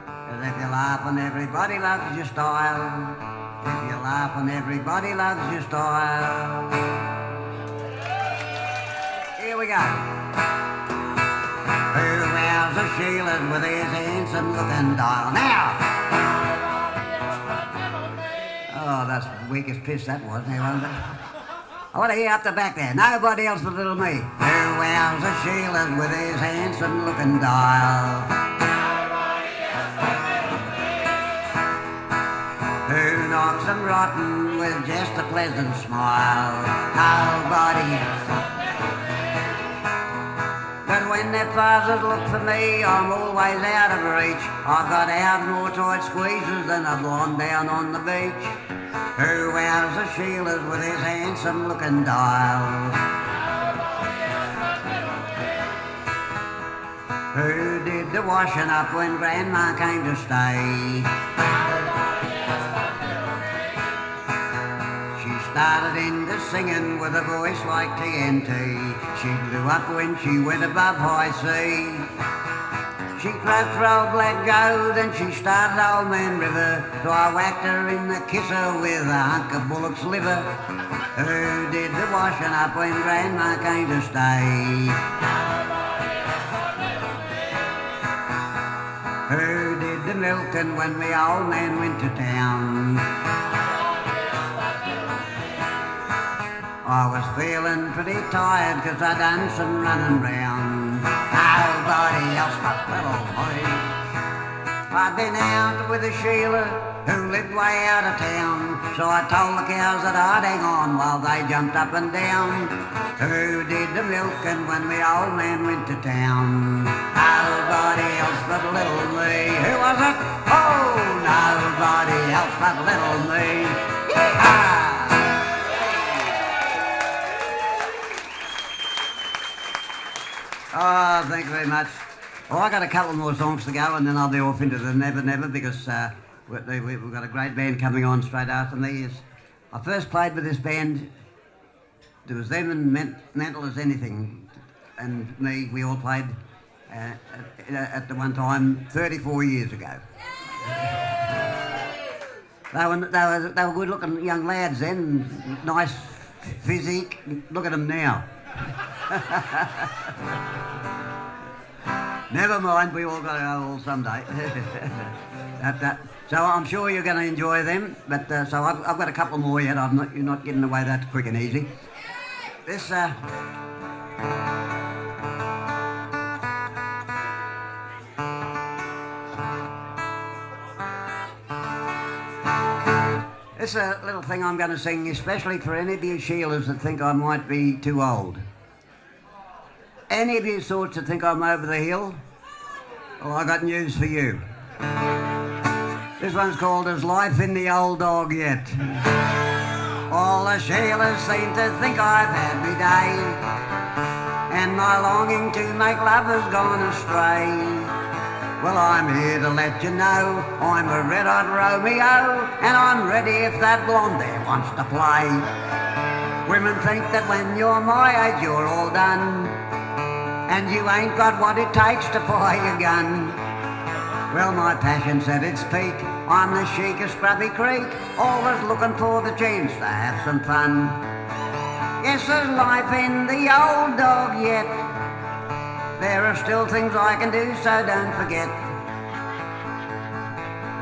Speaker 1: Cause if you laugh and everybody loves your style, if you laugh and everybody loves your style. Here we go. Who wears a Sheila's with his handsome looking dial? Now! Oh, that's the weakest piss that was, wasn't it? I want to hear up the back there. Nobody else but little me. Who wears a Sheila's with his handsome looking dial? Who knocks them rotten with just a pleasant smile? Nobody. But when their fathers look for me, I'm always out of reach. I've got out more tight squeezes than a blonde down on the beach. Who wears a Sheila's with his handsome looking dial? Who did the washing up when Grandma came to stay? Started into singing with a voice like TNT. She blew up when she went above high sea. She croaked for old Black Goat and she started Old Man River. So I whacked her in the kisser with a hunk of bullock's liver. Who did the washing up when Grandma came to stay? Who did the milking when the old man went to town? I was feeling pretty tired 'cause I done some running round. Nobody else but little me. I'd been out with a Sheila who lived way out of town. So I told the cows that I'd hang on while they jumped up and down. Who did the milking when the old man went to town? Nobody else but little me. Who was it? Oh, nobody else but little me. Yeehaw! Oh, thank you very much. Well, I got a couple more songs to go and then I'll be off into the Never Never because we've got a great band coming on straight after me. I first played with this band, there was them and Mental as Anything and me, we all played at the one time 34 years ago. They were good looking young lads then, nice physique, look at them now. Never mind, we all got to go all someday. So I'm sure you're going to enjoy them. But so I've got a couple more yet. You're not getting away that quick and easy. This This is a little thing I'm going to sing, especially for any of you Sheilas that think I might be too old. Any of you sorts that think I'm over the hill? Well, I got news for you. This one's called There's Life in the Old Dog Yet. All the Sheilas seem to think I've had me day, and my longing to make love has gone astray. Well, I'm here to let you know I'm a red-hot Romeo, and I'm ready if that blonde there wants to play. Women think that when you're my age you're all done, and you ain't got what it takes to fire your gun. Well, my passion's at its peak, I'm the chic of Scruffy Creek, always looking for the chance to have some fun. Yes, there's life in the old dog yet, there are still things I can do, so don't forget.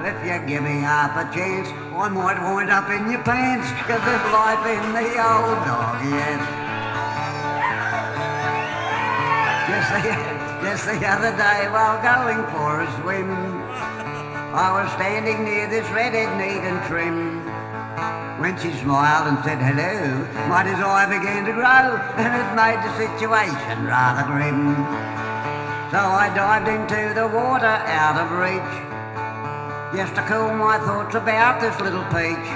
Speaker 1: If you give me half a chance, I might wind up in your pants, 'cause there's life in the old dog yet. Just the other day while going for a swim, I was standing near this redhead neat and trim. When she smiled and said hello, my desire began to grow, and it made the situation rather grim. So I dived into the water out of reach, just to cool my thoughts about this little peach.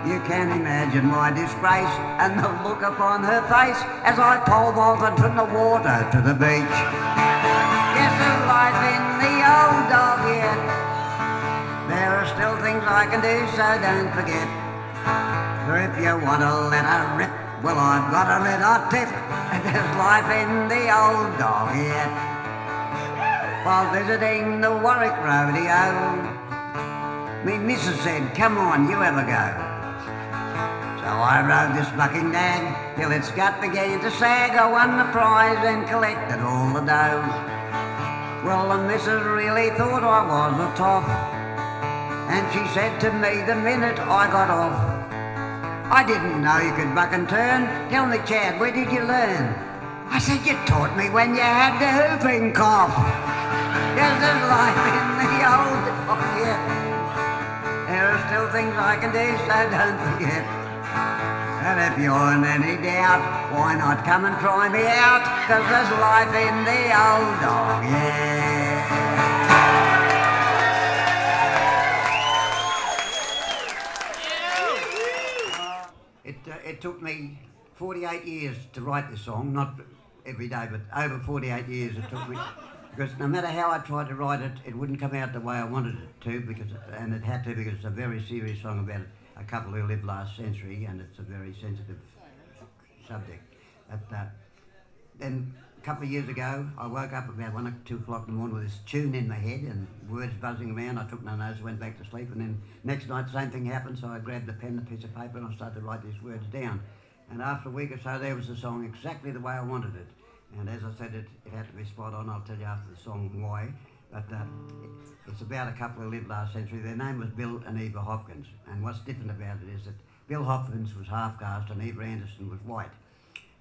Speaker 1: You can imagine my disgrace and the look upon her face as I pole vaulted from the water to the beach. Yes, there's life in the old dog yet, there are still things I can do, so don't forget. For if you want to let her rip, well, I've got a red-hot tip, and there's life in the old dog yet. While visiting the Warwick Rodeo, me missus said, come on, you have a go. So I rode this bucking nag till its gut began to sag. I won the prize and collected all the dough. Well, the missus really thought I was a toff, and she said to me the minute I got off, I didn't know you could buck and turn. Tell me, Chad, where did you learn? I said, you taught me when you had the whooping cough. Yes, there's life in the old dog yet, there are still things I can do, so don't forget. And if you're in any doubt, why not come and try me out? 'Cause there's life in the old dog, yeah. It took me 48 years to write this song, not every day, but over 48 years it took me. Because no matter how I tried to write it, it wouldn't come out the way I wanted it to, and it had to, because it's a very serious song about a couple who lived last century, and it's a very sensitive subject. But then a couple of years ago, I woke up about 1 or 2 o'clock in the morning with this tune in my head and words buzzing around. I took no notice, went back to sleep, and then next night the same thing happened, so I grabbed a pen and a piece of paper and I started to write these words down. And after a week or so, there was the song exactly the way I wanted it. And as I said, it had to be spot on. I'll tell you after the song why. But it's about a couple who lived last century. Their name was Bill and Eva Hopkins. And what's different about it is that Bill Hopkins was half caste and Eva Anderson was white.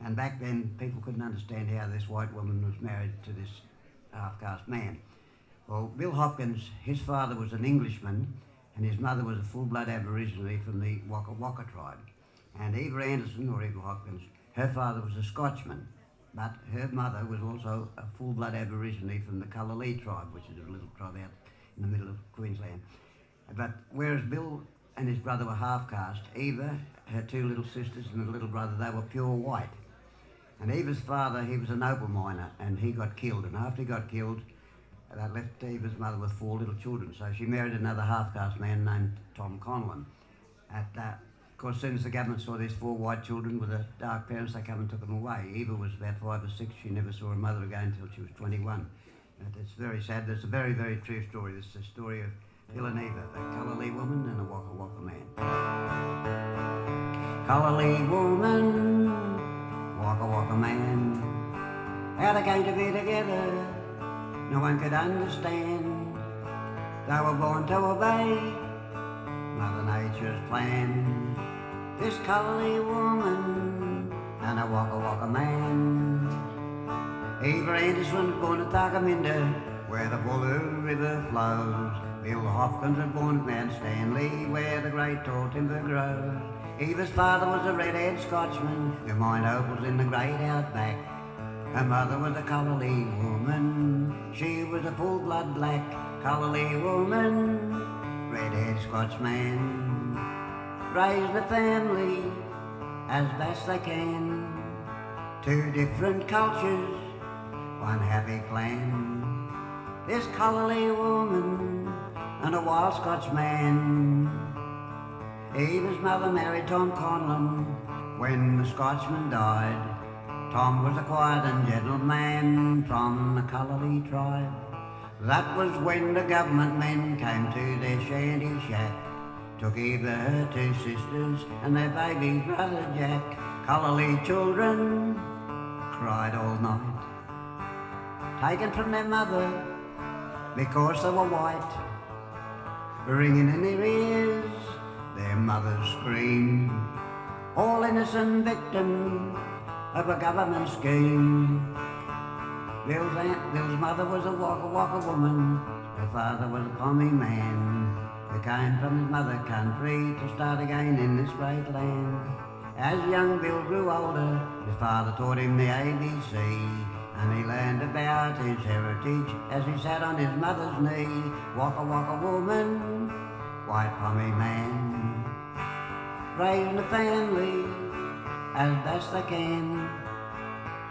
Speaker 1: And back then, people couldn't understand how this white woman was married to this half caste man. Well, Bill Hopkins, his father was an Englishman, and his mother was a full-blood Aborigine from the Waka Waka tribe. And Eva Anderson, or Eva Hopkins, her father was a Scotchman. But her mother was also a full-blood Aborigine from the Cullalea tribe, which is a little tribe out in the middle of Queensland. But whereas Bill and his brother were half-caste, Eva, her 2 little sisters and the little brother, they were pure white. And Eva's father, he was an opal miner, and he got killed. And after he got killed, that left Eva's mother with 4 little children. So she married another half-caste man named Tom Conlon. Of course, as soon as the government saw these 4 white children with the dark parents, they come and took them away. Eva was about 5 or 6. She never saw her mother again until she was 21. And it's very sad. It's a very, very true story. This is the story of Bill and Eva, a Cullalea woman and a Waka Waka man. Cullalea woman, Waka Waka man, how they came to be together, no one could understand. They were born to obey Mother Nature's plan. This Cullalea woman and a Waka Waka man. Eva Anderson was born at Thargomindah, where the Bulloo River flows. Bill Hopkins was born at Mount Stanley, where the great tall timber grows. Eva's father was a red-haired Scotchman who mined opals in the great outback. Her mother was a Cullalea woman, she was a full-blood black Cullalea woman, red-haired Scotsman. raising a family as best they can. Two different cultures, one happy clan. This colourly woman and a wild Scotch man. Eva's mother married Tom Conlon when the Scotchman died. Tom was a quiet and gentle man from the colourly tribe. That was when the government men came to their shanty shack. Took Eva, her two sisters, and their baby brother Jack. Colourly children cried all night, taken from their mother because they were white. Ringing in their ears, their mother's scream, all innocent victims of a government scheme. Bill's mother was a waka woman, her father was a pommy man, who came from his mother country to start again in this great land. As young Bill grew older, his father taught him the ABC, and he learned about his heritage as he sat on his mother's knee. Waka woman, white pommy man, raising a family as best they can.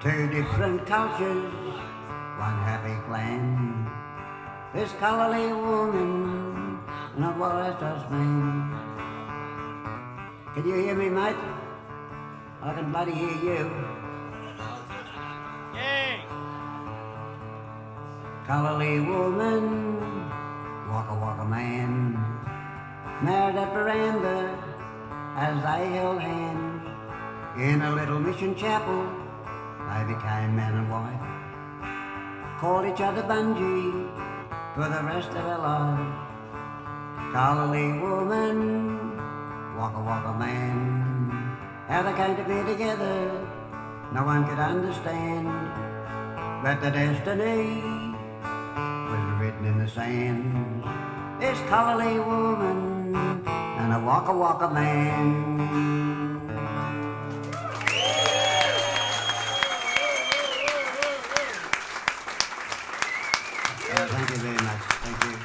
Speaker 1: Two different cultures, one happy clan. This colourly woman and a white Scotch man. Can you hear me, mate? I can bloody hear you.
Speaker 2: Yay!
Speaker 1: Colourly woman, waka man, married at veranda as they held hands. In a little mission chapel, they became man and wife. Called each other Bungie for the rest of their lives. Colourly woman, waka man. How they came to be together, no one could understand. But the destiny was written in the sand. This colourly woman and a waka man. Thank you very much. Thank you.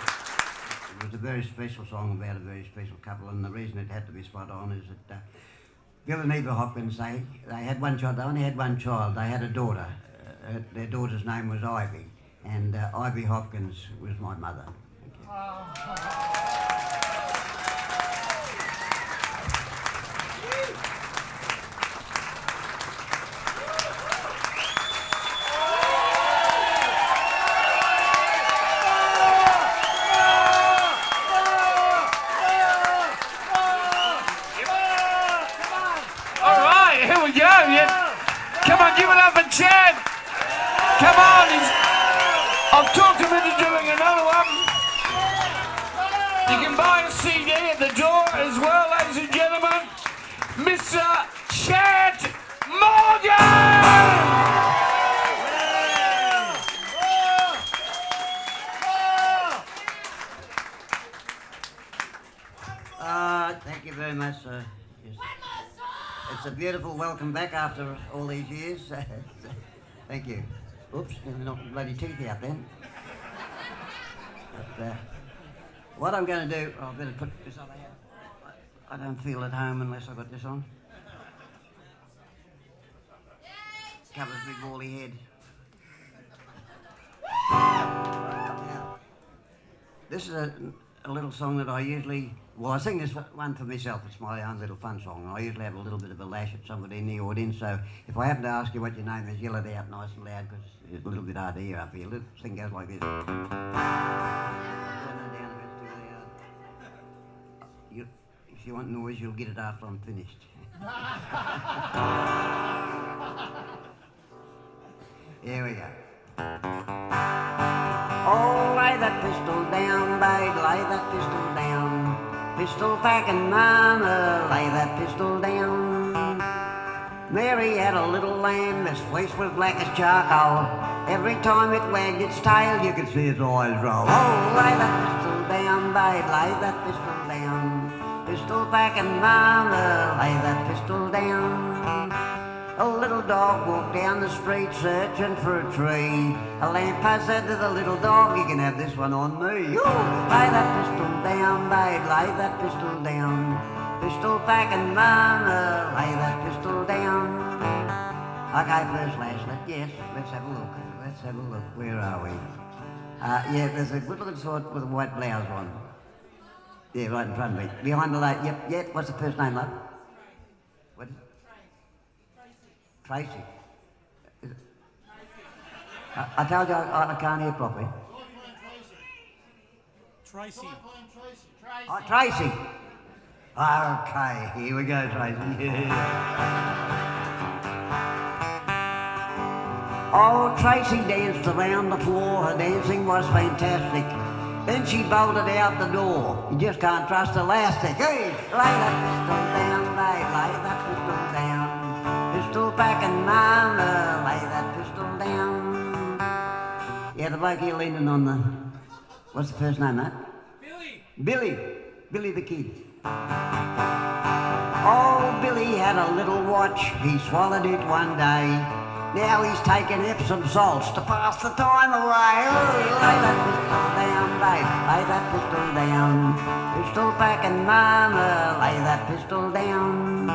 Speaker 1: It was a very special song about a very special couple, and the reason it had to be spot on is that Bill and Eva Hopkins, they had one child. They only had one child. They had a daughter. Their daughter's name was Ivy, and Ivy Hopkins was my mother. Thank you.
Speaker 2: Come on, give it up for Chad. Come on, I've talked him into doing another one. You can buy a CD at the door as well, ladies and gentlemen. Mr. Chad Morgan!
Speaker 1: Thank you very much, sir. Yes. It's a beautiful welcome back after all these years. Thank you. Oops, knocked the bloody teeth out then. But what I'm going to do, I better put this on here. I don't feel at home unless I've got this on. Covers big bally head. Now, this is a little song that I usually... Well, I sing this one for myself. It's my own little fun song. I usually have a little bit of a lash at somebody in the audience, so if I happen to ask you what your name is, yell it out nice and loud, because it's a little bit hard to hear up here. The thing goes like this. If you want noise, you'll get it after I'm finished. Here we go. Oh, lay that pistol down, babe, lay that pistol down. Pistol packing mama, lay that pistol down. Mary had a little lamb, this fleece was black as charcoal. Every time it wagged its tail, you could see its eyes roll. Oh, lay that pistol down, babe, lay that pistol down. Pistol packing mama, lay that pistol down. A little dog walked down the street searching for a tree. A lamppost said to the little dog, you can have this one on me. Ooh, lay that pistol down, babe, lay that pistol down. Pistol packing mama, lay that pistol down. Okay, first lads, yes, let's have a look. Let's have a look. Where are we? Yeah, there's a good looking sort with a white blouse on. Yeah, right in front of me. Behind the light, yep. What's the first name, love? What? Tracy. Is it? I told you I can't hear properly.
Speaker 3: Tracy.
Speaker 1: Oh, Tracy. Okay, here we go, Tracy. Oh, Tracy danced around the floor. Her dancing was fantastic. Then she bolted out the door. You just can't trust elastic. Hey, lay that pistol down, lay that pistol down. Pistol packing mama, lay that pistol down. Yeah, the bloke here leaning on the... What's the first name, mate? Billy the Kid. Oh, Billy had a little watch. He swallowed it one day. Now he's taking Epsom salts to pass the time away. Oh, lay that pistol down, babe, lay that pistol down. Pistol packing mama, lay that pistol down.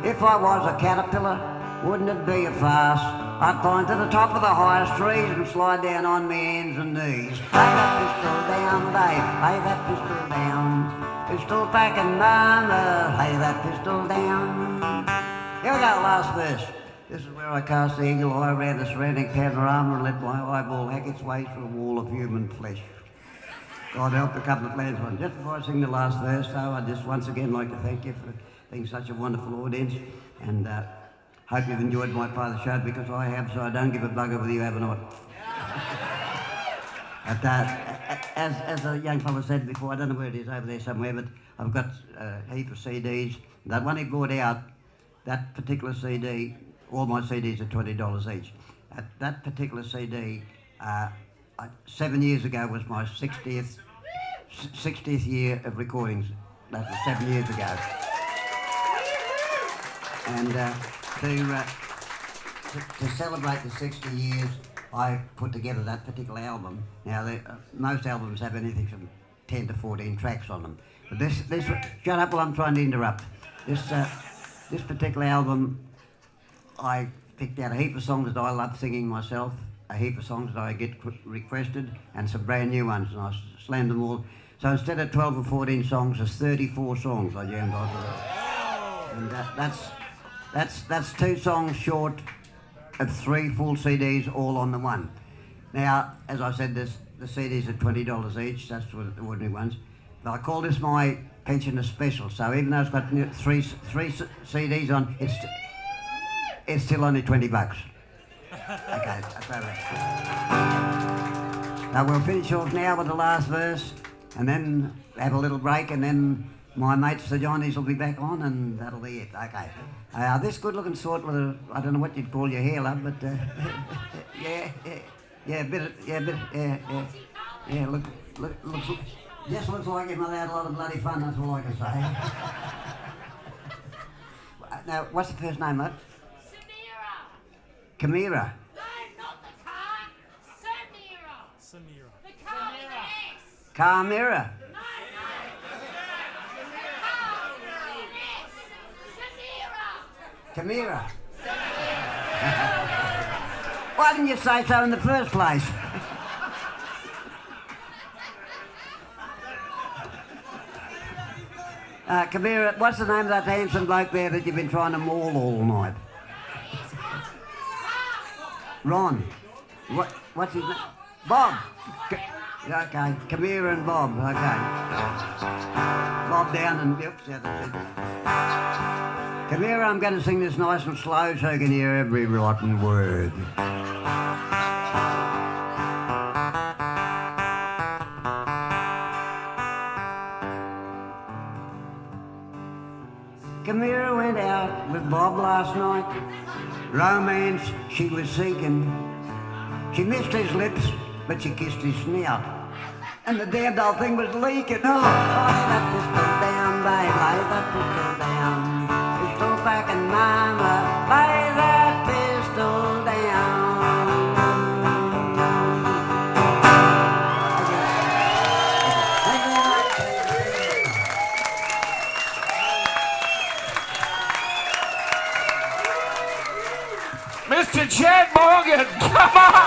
Speaker 1: If I was a caterpillar, wouldn't it be a farce? I'd climb to the top of the highest trees and slide down on my hands and knees. Lay that pistol down, babe, lay that pistol down. Pistol packing mama, lay that pistol down. Here we go, last verse. This is where I cast the eagle eye around the surrounding panorama and let my eyeball hack its way through a wall of human flesh. God help the couple that lands one. Just before I sing the last verse, though, I'd just once again like to thank you for being such a wonderful audience, and hope you've enjoyed my part of the show, because I have, so I don't give a bugger whether you have or not. But as a young fellow said before, I don't know where it is over there somewhere, but I've got a heap of CDs. That one he brought out, that particular CD, all my CDs are $20 each. That particular CD, 7 years ago was my 60th year of recordings. That was 7 years ago. And to celebrate the 60 years, I put together that particular album. Now, most albums have anything from 10 to 14 tracks on them. But this shut up while I'm trying to interrupt. This particular album, I picked out a heap of songs that I love singing myself, a heap of songs that I get requested, and some brand new ones, and I slammed them all. So instead of 12 or 14 songs, there's 34 songs I jammed onto that. And that's 2 songs short of 3 full CDs all on the one. Now, as I said, the CDs are $20 each, that's the ordinary ones. But I call this my pensioner special, so even though it's got 3 CDs on, it's still only $20. Okay, that's all right. Now we'll finish off now with the last verse, and then have a little break, and then my mates, the Johnnies, will be back on, and that'll be it. Okay. This good-looking sort with I don't know what you'd call your hair, love, but yeah, looks, just looks like him had a lot of bloody fun. That's all I can say. Now, what's the first name, love? Kamira.
Speaker 4: No, not the car. Samira. The car with an S.
Speaker 1: Kamira.
Speaker 4: No. The car with an S. Samira.
Speaker 1: Kamira. Why didn't you say so in the first place? Kamira, what's the name of that handsome bloke there that you've been trying to maul all night? Ron. What's his name? Bob. Okay, Kamira and Bob. Okay. Bob down and oops, yeah, that's it. Kamira, I'm going to sing this nice and slow so you can hear every rotten word. Kamira went out with Bob last night. Romance she was seeking. She missed his lips, but she kissed his snout. And the damned old thing was leaking. Oh, lay that pistol down, babe, lay that pistol down. Pistol packing mama, lay that pistol down.
Speaker 2: Mr. Chad Morgan. Come on.